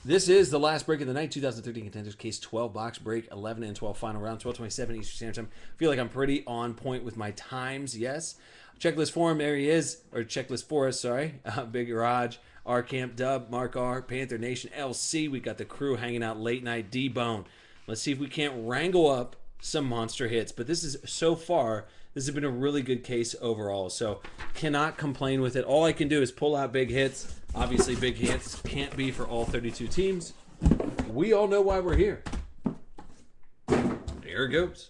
This is the last break of the night, 2013 Contenders Case 12 box break, 11 and 12 final round, 12:27 Eastern Standard Time. I feel like I'm pretty on point with my times, yes. Checklist for him, there he is, or checklist for us, sorry. Big Garage, R Camp Dub, Mark R, Panther Nation, LC. We got the crew hanging out late night, D-Bone. Let's see if we can't wrangle up some monster hits. But this is, so far, this has been a really good case overall. So cannot complain with it. All I can do is pull out big hits. Obviously, big hits can't be for all 32 teams. We all know why we're here. There it goes.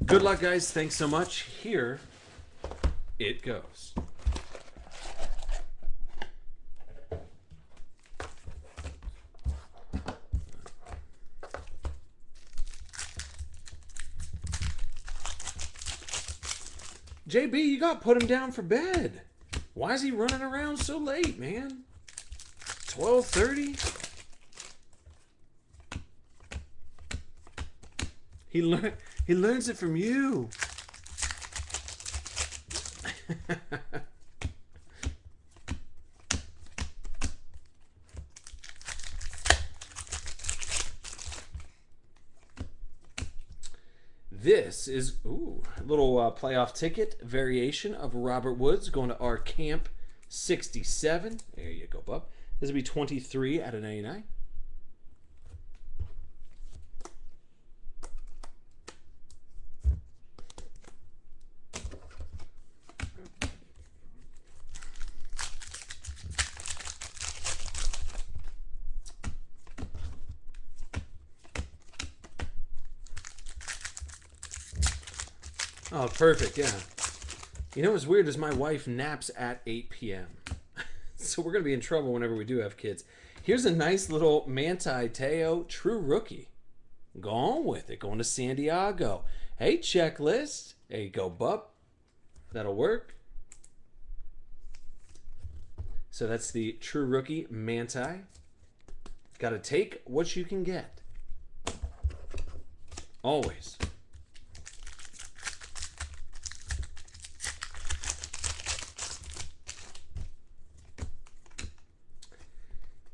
Good luck, guys. Thanks so much. Here it goes. JB, you got to put him down for bed. Why is he running around so late, man? 12:30? He learns it from you. This is a little playoff ticket variation of Robert Woods going to our Camp 67. There you go, bub. This will be 23 out of 99. Oh, perfect, yeah. You know what's weird is my wife naps at 8 p.m. So we're going to be in trouble whenever we do have kids. Here's a nice little Manti Te'o true rookie. Go on with it. Going to San Diego. Hey, checklist. There you go, bub. That'll work. So that's the true rookie Manti. Got to take what you can get. Always.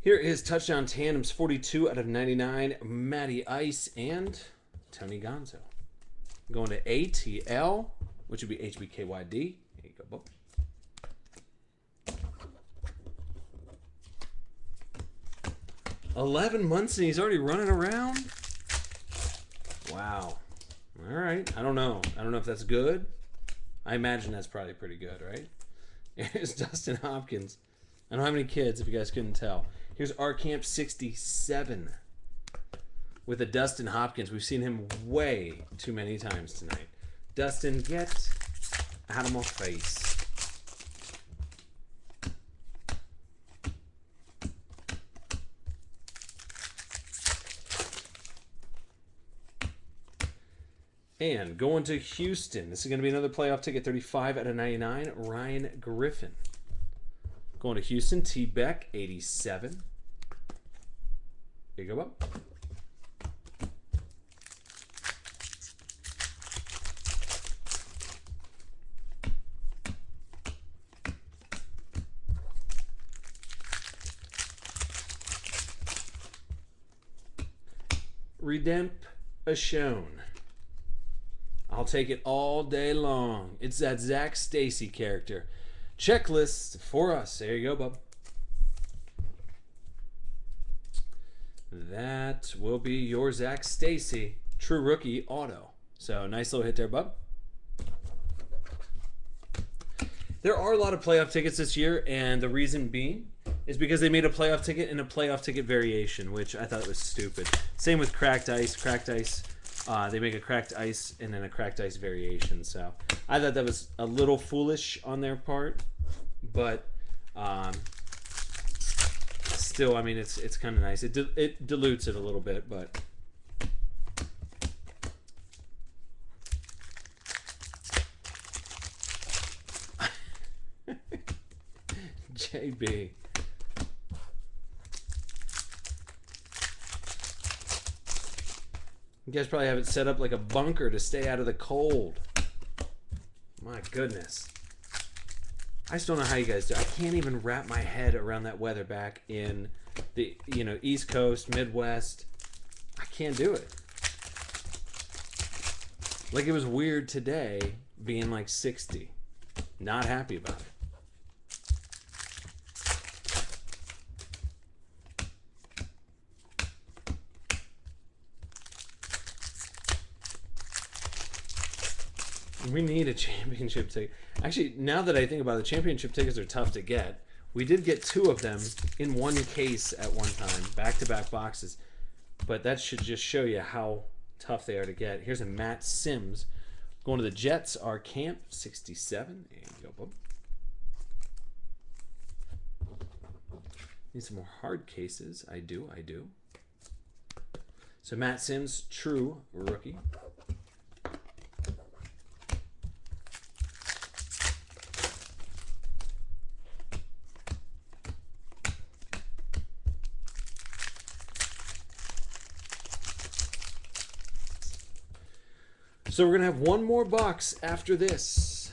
Here is touchdown tandems 42 out of 99. Matty Ice and Tony Gonzo. Going to ATL, which would be HBKYD. There you go, Bo. $11 and he's already running around? Wow. All right. I don't know. I don't know if that's good. I imagine that's probably pretty good, right? Here's Dustin Hopkins. I don't have any kids, if you guys couldn't tell. Here's our Camp 67 with a Dustin Hopkins. We've seen him way too many times tonight. Dustin, get out of my face. And going to Houston. This is going to be another playoff ticket, 35 out of 99. Ryan Griffin. Going to Houston, T. Beck, 87. There you go, Bob. Redemption. I'll take it all day long. It's that Zach Stacy character. Checklist for us. There you go, bub. That will be your Zach Stacy true rookie auto. So nice little hit there, bub. There are a lot of playoff tickets this year, and the reason being is because they made a playoff ticket and a playoff ticket variation, which I thought was stupid. Same with cracked ice. Cracked ice. They make a cracked ice and then a cracked ice variation. So I thought that was a little foolish on their part, but still, I mean, it's kind of nice. It dilutes it a little bit, but JB. You guys probably have it set up like a bunker to stay out of the cold. My goodness. I just don't know how you guys do. I can't even wrap my head around that weather back in the East Coast, Midwest. I can't do it. Like, it was weird today being like 60. Not happy about it. We need a championship ticket. Actually, now that I think about it, the championship tickets are tough to get. We did get 2 of them in one case at one time, back-to-back boxes. But that should just show you how tough they are to get. Here's a Matt Sims. Going to the Jets, our camp, 67. There you go, bub. Need some more hard cases. I do. So Matt Sims, true rookie. So we're going to have one more box after this.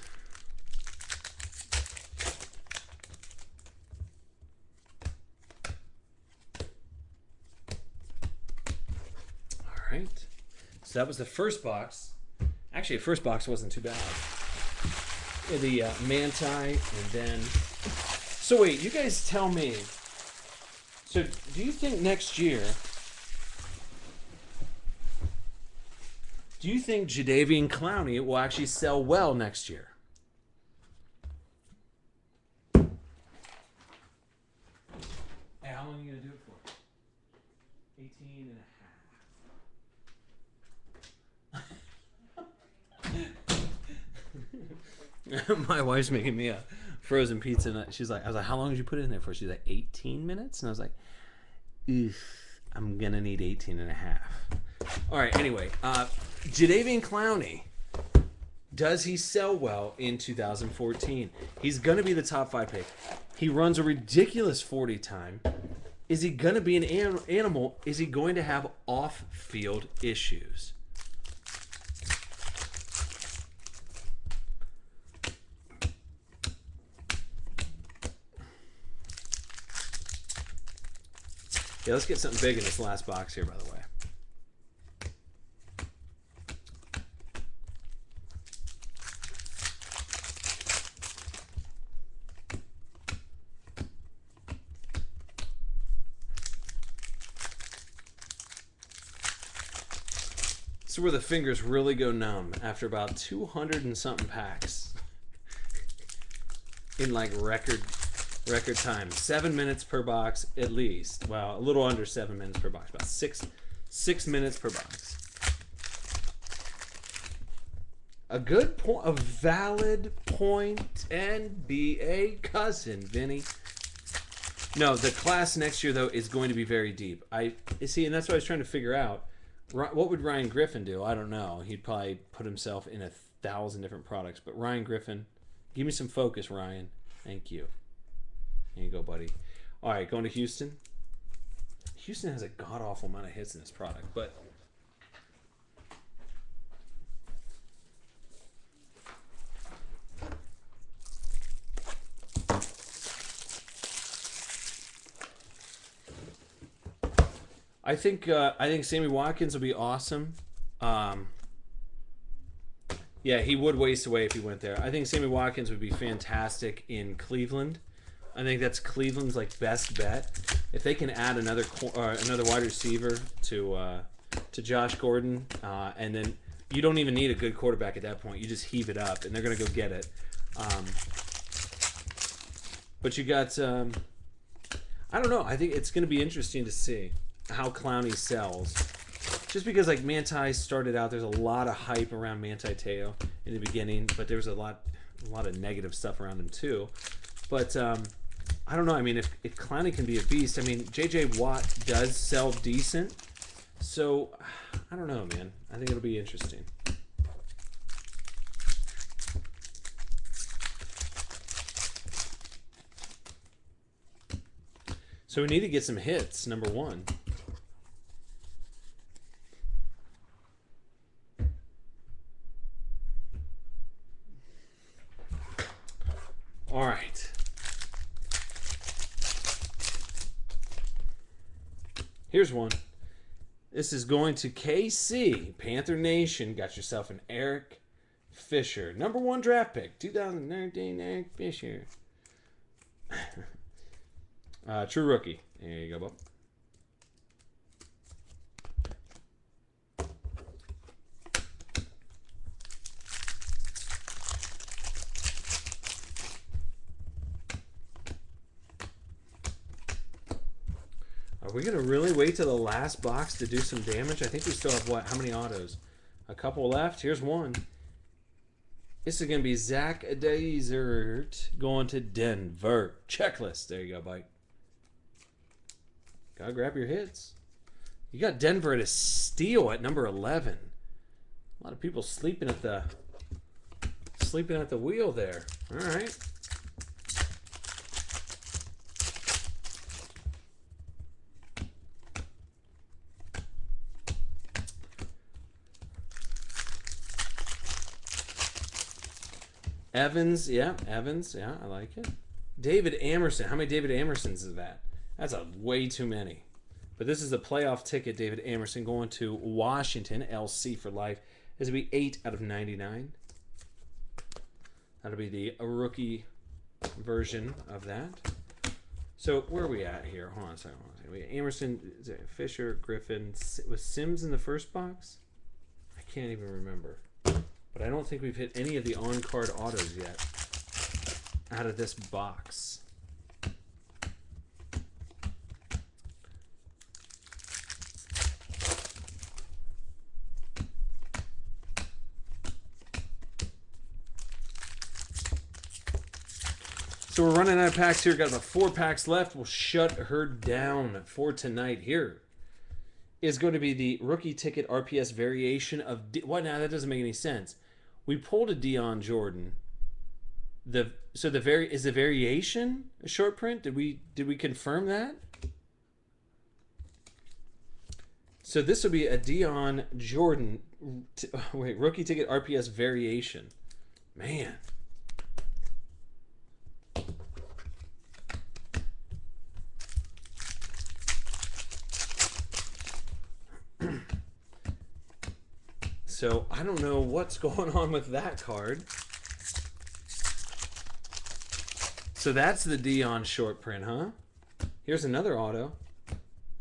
All right. So that was the first box. Actually, the first box wasn't too bad. The Manti, and then... So wait, you guys tell me. So do you think next year... Do you think Jadeveon Clowney will actually sell well next year? Hey, how long are you going to do it for? 18 and a half. My wife's making me a frozen pizza. And I was like, how long did you put it in there for? She's like, 18 minutes? And I was like, I'm going to need 18 and a half. All right, anyway, Jadeveon Clowney, does he sell well in 2014? He's going to be the top 5 pick. He runs a ridiculous 40 time. Is he going to be an animal? Is he going to have off-field issues? Yeah, let's get something big in this last box here, by the way. So where the fingers really go numb after about 200 and something packs in like record time. 7 minutes per box at least. Well, a little under 7 minutes per box. About six minutes per box. A good point, a valid point, NBA cousin, Vinny. No, the class next year though is going to be very deep. See, and that's what I was trying to figure out. What would Ryan Griffin do? I don't know. He'd probably put himself in 1,000 different products. But Ryan Griffin, give me some focus, Ryan. Thank you. There you go, buddy. All right, going to Houston. Houston has a god-awful amount of hits in this product, but... I think Sammy Watkins will be awesome. Yeah, he would waste away if he went there. I think Sammy Watkins would be fantastic in Cleveland. I think that's Cleveland's like best bet. If they can add another wide receiver to Josh Gordon, and then you don't even need a good quarterback at that point. You just heave it up, and they're gonna go get it. But you got I don't know. I think it's gonna be interesting to see how Clowney sells, just because like Manti started out, there's a lot of hype around Manti Te'o in the beginning, but there was a lot of negative stuff around him too. But I don't know. I mean, if Clowney can be a beast, I mean, J.J. Watt does sell decent, so I don't know, man. I think it'll be interesting. So we need to get some hits, number one. All right. Here's one. This is going to KC. Panther Nation. Got yourself an Eric Fisher. Number 1 draft pick. 2019 Eric Fisher. True rookie. There you go, Bob. Are we going to really wait till the last box to do some damage? I think we still have, what, how many autos? A couple left. Here's one. This is going to be Zach Desert going to Denver. Checklist. There you go, Bite. Gotta grab your hits. You got Denver at a steal at number 11. A lot of people sleeping at the wheel there. All right. Evans, yeah, I like it. David Amerson, how many David Amersons is that? That's a way too many. But this is a playoff ticket, David Amerson, going to Washington, LC for life. This will be 8 out of 99. That'll be the rookie version of that. So where are we at here? Hold on a second. We got Amerson, Fisher, Griffin. Was Sims in the first box? I can't even remember. But I don't think we've hit any of the on-card autos yet out of this box. So we're running out of packs here. Got about 4 packs left. We'll shut her down for tonight. Here is going to be the rookie ticket RPS variation of... What now? That doesn't make any sense. We pulled a Dion Jordan. Is the variation a short print? Did we confirm that? So this will be a Dion Jordan rookie ticket RPS variation. Man. So I don't know what's going on with that card. So that's the Dion short print, huh? Here's another auto.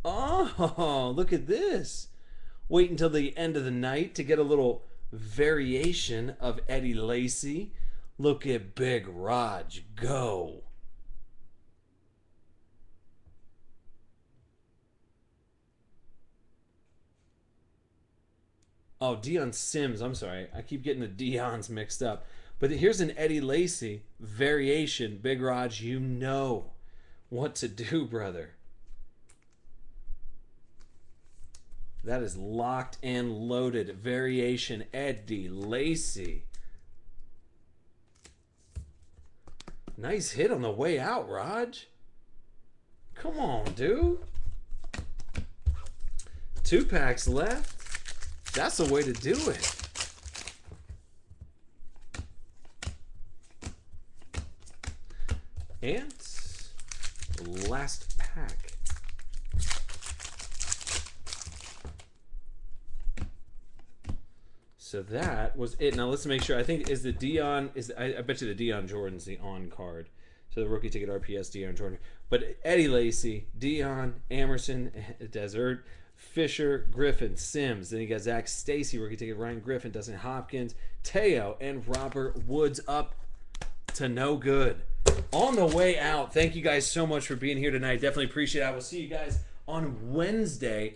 Oh, look at this. Wait until the end of the night to get a little variation of Eddie Lacy. Look at Big Raj go. Oh, Dion Sims. I'm sorry. I keep getting the Dions mixed up. But here's an Eddie Lacy variation. Big Raj, you know what to do, brother. That is locked and loaded. Variation Eddie Lacy. Nice hit on the way out, Raj. Come on, dude. 2 packs left. That's the way to do it. And last pack. So that was it. Now let's make sure. I think is the Dion I bet you the Dion Jordan's the on card. So the rookie ticket RPS Dion Jordan. But Eddie Lacy, Dion, Amerson, Desert, Fisher, Griffin, Sims. Then you got Zach Stacy, rookie ticket, Ryan Griffin, Dustin Hopkins, Teo, and Robert Woods up to no good. On the way out, thank you guys so much for being here tonight. Definitely appreciate it. I will see you guys on Wednesday.